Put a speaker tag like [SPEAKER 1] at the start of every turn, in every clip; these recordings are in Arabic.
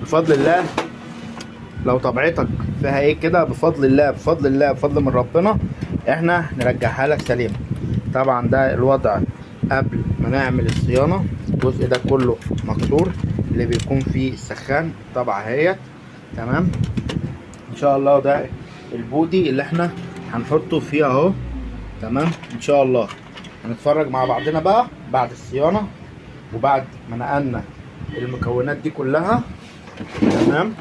[SPEAKER 1] بفضل الله لو طبيعتك فيها ايه كده، بفضل الله بفضل الله بفضل من ربنا احنا نرجعها لك سليمه. طبعا ده الوضع قبل ما نعمل الصيانه. الجزء ده كله مكسور اللي بيكون فيه السخان طبعا اهيت. تمام ان شاء الله. ده البودي اللي احنا هنحطه فيه اهو. تمام ان شاء الله. هنتفرج مع بعضنا بقى بعد الصيانه وبعد ما نقلنا المكونات دي كلها. تمام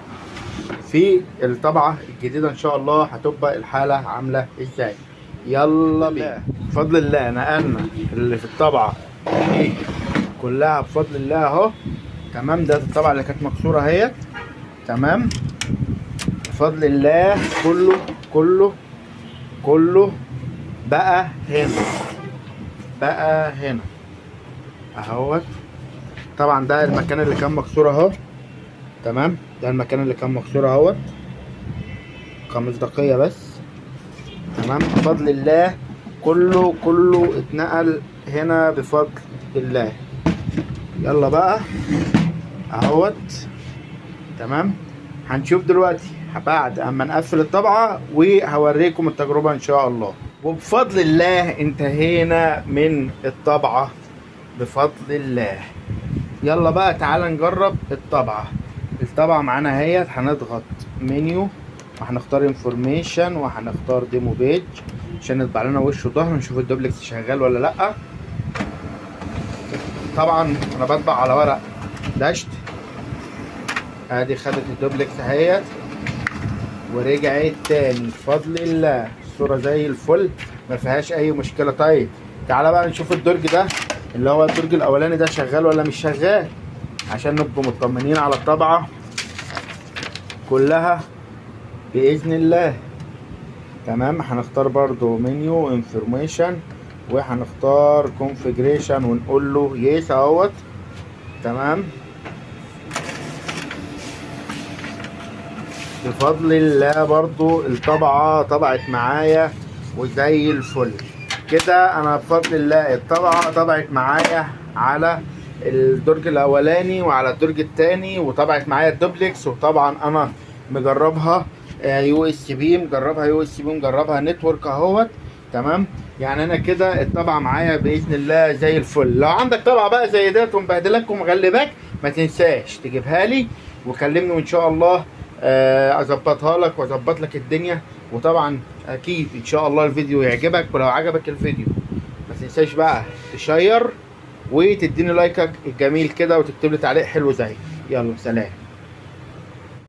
[SPEAKER 1] في الطبعه الجديده ان شاء الله هتبقى الحاله عامله ازاي. يلا بينا. بفضل الله نقلنا اللي في الطبعه دي كلها بفضل الله اهو. تمام ده الطبعه اللي كانت مكسوره اهيت. تمام بفضل الله كله بقى هنا اهوت. طبعا ده المكان اللي كان مكسور اهو. تمام ده المكان اللي كان مكسور اهوت كمصداقية بس. تمام بفضل الله كله اتنقل هنا بفضل الله. يلا بقى اهوت. تمام هنشوف دلوقتي بعد اما نقفل الطبعة وهوريكم التجربة ان شاء الله. وبفضل الله انتهينا من الطبعة بفضل الله. يلا بقى تعالى نجرب الطبعة. الطبعة معانا اهيت. هنضغط منيو وهنختار انفورميشن وهنختار ديمو بيج عشان يطبع لنا وش وظهر نشوف الدوبلكس شغال ولا لا. طبعا انا بطبع على ورق دشت. ادي خدت الدوبلكس اهيت ورجعت تاني بفضل الله. الصورة زي الفل ما فيهاش اي مشكلة. طيب تعالى بقى نشوف الدرج ده اللي هو الدرج الاولاني ده شغال ولا مش شغال عشان نبقى مطمنين على الطبعة كلها باذن الله. تمام هنختار برضو منيو انفورميشن وهنختار كونفيجريشن ونقول له يس اهوت. تمام بفضل الله برضو الطبعة طبعت معايا وزي الفل كده. انا بفضل الله الطبعة طبعت معايا على الدرج الاولاني وعلى الدرج التاني وطبعت معايا الدوبلكس. وطبعا انا مجربها يو اس بي مجربها نتورك اهوت. تمام يعني انا كده الطبعة معايا باذن الله زي الفل. لو عندك طبعة بقى زي ديت ومبهدلك ومغلباك ما تنساش تجيبها لي وكلمني وان شاء الله اظبطها لك واظبط لك الدنيا. وطبعا اكيد ان شاء الله الفيديو يعجبك. ولو عجبك الفيديو ما تنساش بقى تشير وتديني لايكك الجميل كده وتكتب لي تعليق حلو زي. يلا سلام.